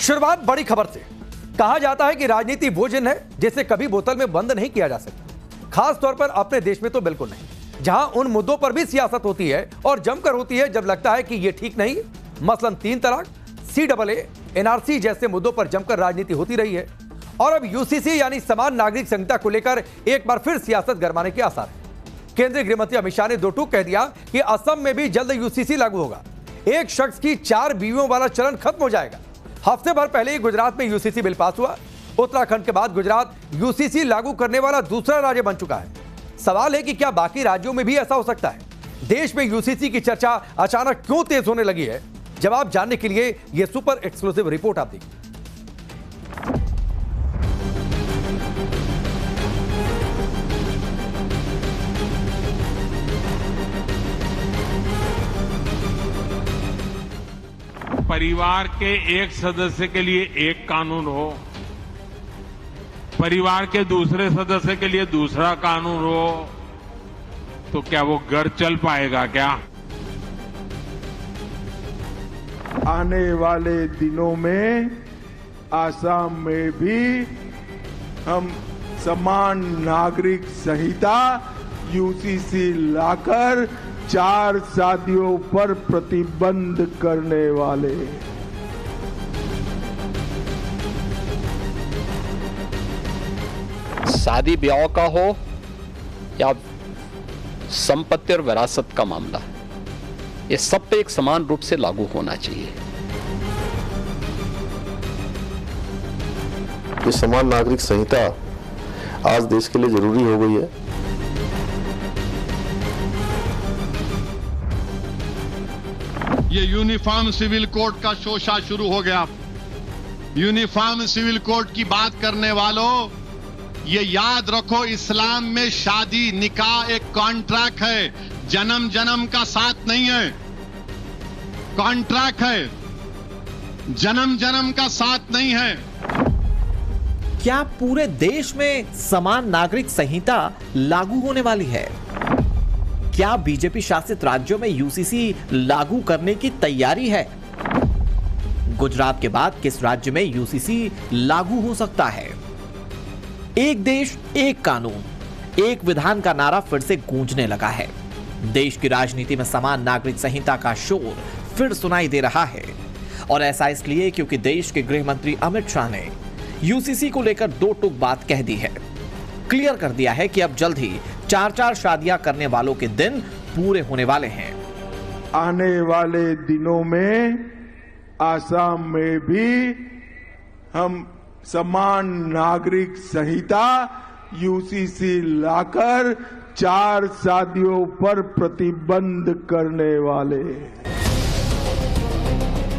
शुरुआत बड़ी खबर से। कहा जाता है कि राजनीति वो जिन है जिसे कभी बोतल में बंद नहीं किया जा सकता, खास तौर पर अपने देश में तो बिल्कुल नहीं, जहां उन मुद्दों पर भी सियासत होती है और जमकर होती है जब लगता है कि ये ठीक नहीं। मसलन 3 तलाक, CAA, NRC जैसे मुद्दों पर जमकर राजनीति होती रही है और अब UCC यानी समान नागरिक संहिता को लेकर एक बार फिर सियासत गरमाने के आसार है। केंद्रीय गृह मंत्री अमित शाह ने 2 टूक कह दिया कि असम में भी जल्द UCC लागू होगा। एक शख्स की 4 बीवियों वाला चलन खत्म हो जाएगा। हफ्ते भर पहले ही गुजरात में UCC बिल पास हुआ। उत्तराखंड के बाद गुजरात UCC लागू करने वाला दूसरा राज्य बन चुका है। सवाल है कि क्या बाकी राज्यों में भी ऐसा हो सकता है? देश में UCC की चर्चा अचानक क्यों तेज होने लगी है? जवाब जानने के लिए यह सुपर एक्सक्लूसिव रिपोर्ट आप देखिए। परिवार के एक सदस्य के लिए एक कानून हो, परिवार के दूसरे सदस्य के लिए दूसरा कानून हो, तो क्या वो घर चल पाएगा क्या? आने वाले दिनों में आसाम में भी हम समान नागरिक संहिता UCC लाकर 4 शादियों पर प्रतिबंध करने वाले। शादी ब्याह का हो या संपत्ति और विरासत का मामला, ये सब पे एक समान रूप से लागू होना चाहिए। ये समान नागरिक संहिता आज देश के लिए जरूरी हो गई है। ये यूनिफॉर्म सिविल कोड का शोषा शुरू हो गया। यूनिफॉर्म सिविल कोड की बात करने वालों, ये याद रखो, इस्लाम में शादी निकाह एक कॉन्ट्रैक्ट है, जन्म जन्म का साथ नहीं है। कॉन्ट्रैक्ट है, जन्म जन्म का साथ नहीं है। क्या पूरे देश में समान नागरिक संहिता लागू होने वाली है? क्या बीजेपी शासित राज्यों में UCC लागू करने की तैयारी है? गुजरात के बाद किस राज्य में UCC लागू हो सकता है? एक देश एक कानून, एक विधान का नारा फिर से गूंजने लगा है। देश की राजनीति में समान नागरिक संहिता का शोर फिर सुनाई दे रहा है और ऐसा इसलिए क्योंकि देश के गृह मंत्री अमित शाह ने UCC को लेकर 2 टूक बात कह दी है। क्लियर कर दिया है कि अब जल्द ही 4 शादियां करने वालों के दिन पूरे होने वाले हैं। आने वाले दिनों में आसाम में भी हम समान नागरिक संहिता UCC लाकर 4 शादियों पर प्रतिबंध करने वाले।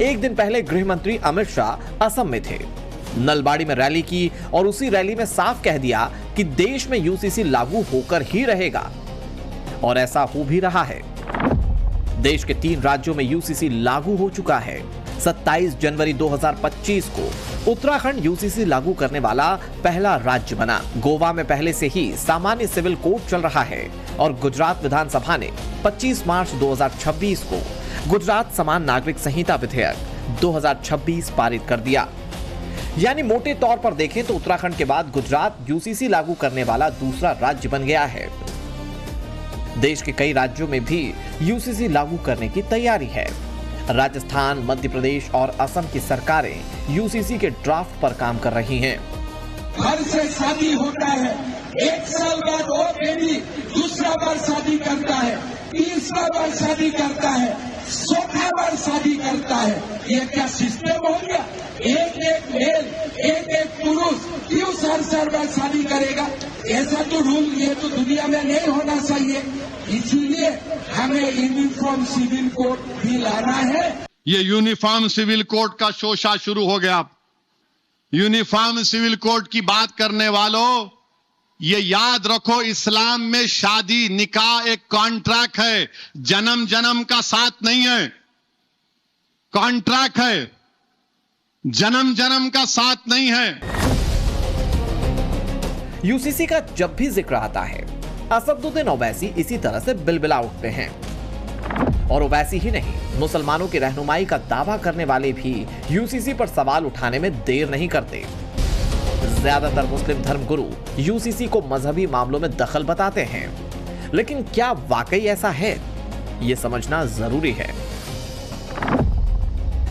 एक दिन पहले गृह मंत्री अमित शाह असम में थे, नलबाड़ी में रैली की और उसी रैली में साफ कह दिया कि देश में UCC लागू होकर ही रहेगा और ऐसा हो भी रहा है। देश के 3 राज्यों में UCC लागू हो चुका है। 27 जनवरी 2025 को उत्तराखंड UCC लागू करने वाला पहला राज्य बना। गोवा में पहले से ही सामान्य सिविल कोड चल रहा है और गुजरात विधानसभा ने 25 मार्च 2026 को गुजरात समान नागरिक संहिता विधेयक 2026 पारित कर दिया। यानी मोटे तौर पर देखें तो उत्तराखंड के बाद गुजरात UCC लागू करने वाला दूसरा राज्य बन गया है। देश के कई राज्यों में भी UCC लागू करने की तैयारी है। राजस्थान, मध्य प्रदेश और असम की सरकारें UCC के ड्राफ्ट पर काम कर रही हैं। घर से शादी होता है, 1 साल बाद वो बेबी दूसरा बार शादी करता है, तीसरा बार शादी करता है, 100 बार शादी करता है। ये क्या सिस्टम हो गया? एक मेल, एक पुरुष क्यों 4 बार शादी करेगा? ऐसा तो रूल ये तो दुनिया में नहीं होना चाहिए। इसीलिए हमें यूनिफॉर्म सिविल कोड भी लाना है। ये यूनिफॉर्म सिविल कोड का शोषा शुरू हो गया। यूनिफॉर्म सिविल कोड की बात करने वालों, ये याद रखो, इस्लाम में शादी निकाह एक कॉन्ट्रैक्ट है, जन्म जन्म का साथ नहीं है। कॉन्ट्रैक्ट है, जन्म जन्म का साथ नहीं है। UCC का जब भी जिक्र आता है, असदुद्दीन ओवैसी इसी तरह से बिलबिला उठते हैं। और वैसी ही नहीं, मुसलमानों की रहनुमाई का दावा करने वाले भी यूसीसी पर सवाल उठाने में देर नहीं करते। ज्यादातर मुस्लिम धर्मगुरु यूसीसी को मजहबी मामलों में दखल बताते हैं, लेकिन क्या वाकई ऐसा है, यह समझना जरूरी है।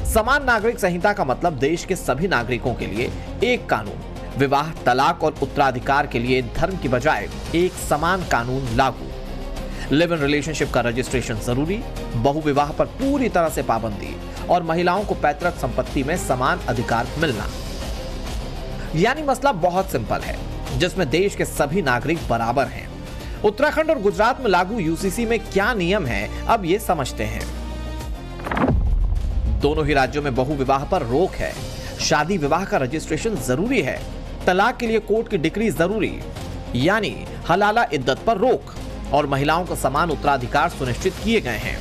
समान नागरिक संहिता का मतलब देश के सभी नागरिकों के लिए एक कानून, विवाह, तलाक और उत्तराधिकार के लिए धर्म की बजाय एक समान कानून लागू, लिव इन रिलेशनशिप का रजिस्ट्रेशन जरूरी, बहुविवाह पर पूरी तरह से पाबंदी और महिलाओं को पैतृक संपत्ति में समान अधिकार मिलना। यानी मसला बहुत सिंपल है, जिसमें देश के सभी नागरिक बराबर हैं। उत्तराखंड और गुजरात में लागू यूसीसी में क्या नियम है, अब ये समझते हैं। दोनों ही राज्यों में बहुविवाह पर रोक है, शादी विवाह का रजिस्ट्रेशन जरूरी है, तलाक के लिए कोर्ट की डिक्री जरूरी, यानी हलाला इद्दत पर रोक, और महिलाओं को समान उत्तराधिकार सुनिश्चित किए गए हैं।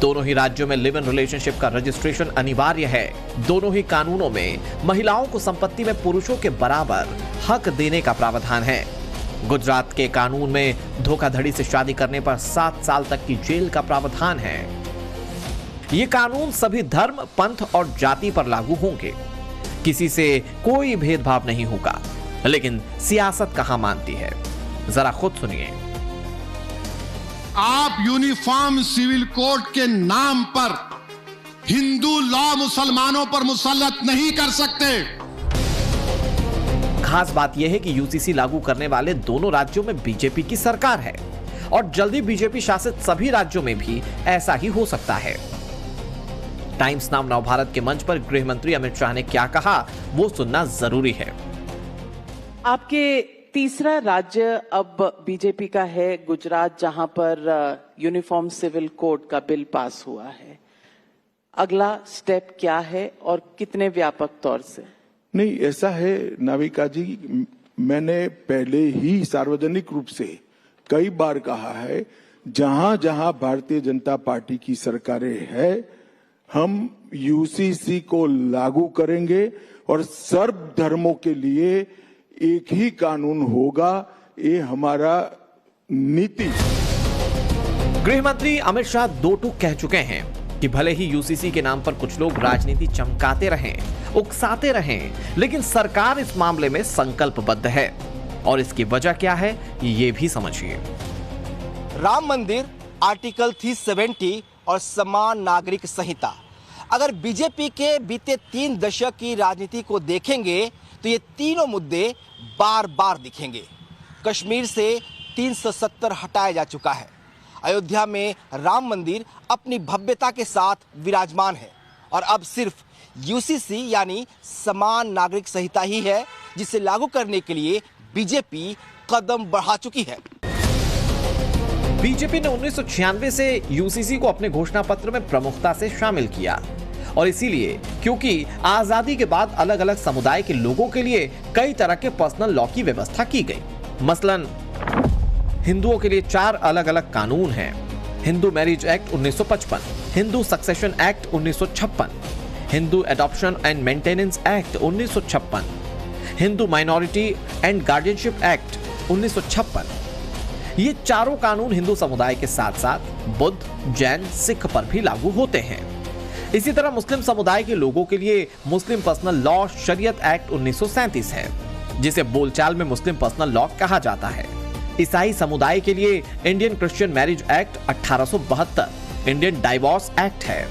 दोनों ही राज्यों में लिव इन रिलेशनशिप का रजिस्ट्रेशन अनिवार्य है। दोनों ही कानूनों में महिलाओं को संपत्ति में पुरुषों के बराबर हक देने का प्रावधान है। गुजरात के कानून में धोखाधड़ी से शादी करने पर 7 साल तक की जेल का प्रावधान है। ये कानून सभी धर्म, पंथ और जाति पर लागू होंगे। किसी से कोई भेदभाव नहीं होगा, लेकिन सियासत कहां मानती है, जरा खुद सुनिए। आप यूनिफॉर्म सिविल कोड के नाम पर हिंदू लॉ मुसलमानों पर मुसल्लत नहीं कर सकते। खास बात यह है कि यूसीसी लागू करने वाले दोनों राज्यों में बीजेपी की सरकार है, और जल्दी बीजेपी शासित सभी राज्यों में भी ऐसा ही हो सकता है। टाइम्स नाउ नवभारत के मंच पर गृह मंत्री अमित शाह ने क्या कहा, वो सुनना जरूरी है। आपके तीसरा राज्य अब बीजेपी का है गुजरात, जहां पर यूनिफॉर्म सिविल कोड का बिल पास हुआ है। अगला स्टेप क्या है और कितने व्यापक तौर से? नहीं, ऐसा है नाविका जी, मैंने पहले ही सार्वजनिक रूप से कई बार कहा है, जहां जहां भारतीय जनता पार्टी की सरकारें हैं, हम यूसीसी को लागू करेंगे और सर्व धर्मों के लिए एक ही कानून होगा। ये हमारा नीति। गृह मंत्री अमित शाह दो टूक कह चुके हैं कि भले ही यूसीसी के नाम पर कुछ लोग राजनीति चमकाते रहें, उकसाते रहें, लेकिन सरकार इस मामले में संकल्पबद्ध है। और इसकी वजह क्या है, ये भी समझिए। राम मंदिर, आर्टिकल 370 और समान नागरिक संहिता। अगर बीजेपी के बीते 3 दशक की राजनीति को देखेंगे तो ये तीनों मुद्दे बार बार दिखेंगे। कश्मीर से 370 हटाया जा चुका है। अयोध्या में राम मंदिर अपनी भव्यता के साथ विराजमान है, और अब सिर्फ यूसीसी यानी समान नागरिक संहिता ही है जिसे लागू करने के लिए बीजेपी कदम बढ़ा चुकी है। बीजेपी ने 1996 से यूसीसी को अपने घोषणा पत्र में प्रमुखता से शामिल किया, और इसीलिए क्योंकि आजादी के बाद अलग अलग समुदाय के लोगों के लिए कई तरह के पर्सनल लॉ की व्यवस्था की गई। मसलन हिंदुओं के लिए 4 अलग अलग कानून हैं। Hindu marriage act 1955, Hindu succession act 1956, Hindu adoption and maintenance act 1956, Hindu minority and guardianship act 1956। ये चारों कानून हिंदू समुदाय के साथ साथ बुद्ध, जैन, सिख पर भी लागू होते हैं। इसी तरह मुस्लिम समुदाय के लोगों के लिए मुस्लिम पर्सनल लॉ शरीयत एक्ट 1937 है, जिसे बोलचाल में मुस्लिम पर्सनल लॉ कहा जाता है। ईसाई समुदाय के लिए Indian Christian marriage act 1872, Indian divorce act है।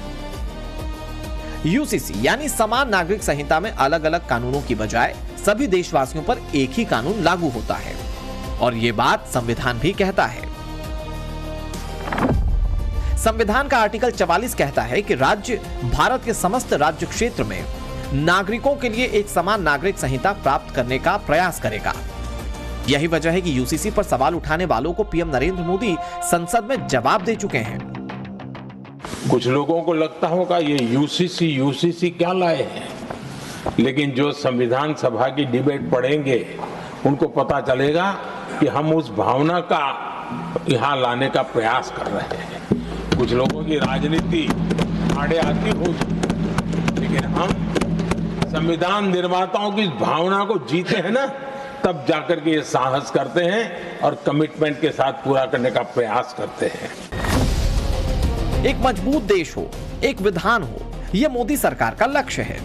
यूसीसी यानी समान नागरिक संहिता में अलग अलग कानूनों की बजाय सभी देशवासियों पर एक ही कानून लागू होता है, और ये बात संविधान भी कहता है। संविधान का आर्टिकल 44 कहता है कि राज्य भारत के समस्त राज्य क्षेत्र में नागरिकों के लिए एक समान नागरिक संहिता प्राप्त करने का प्रयास करेगा। यही वजह है कि यूसीसी पर सवाल उठाने वालों को पीएम नरेंद्र मोदी संसद में जवाब दे चुके हैं। कुछ लोगों को लगता होगा ये यूसीसी क्या लाए हैं, लेकिन जो संविधान सभा की डिबेट पढ़ेंगे उनको पता चलेगा कि हम उस भावना का यहां लाने का प्रयास कर रहे हैं। कुछ लोगों की राजनीति आड़े आती हो, लेकिन हम संविधान निर्माताओं की भावना को जीते हैं ना, तब जाकर के ये साहस करते हैं और कमिटमेंट के साथ पूरा करने का प्रयास करते हैं। एक मजबूत देश हो, एक विधान हो, यह मोदी सरकार का लक्ष्य है।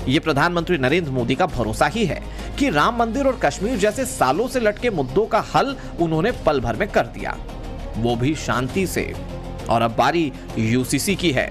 ये प्रधानमंत्री नरेंद्र मोदी का भरोसा ही है कि राम मंदिर और कश्मीर जैसे सालों से लटके मुद्दों का हल उन्होंने पल भर में कर दिया, वो भी शांति से। और अब बारी यूसीसी की है।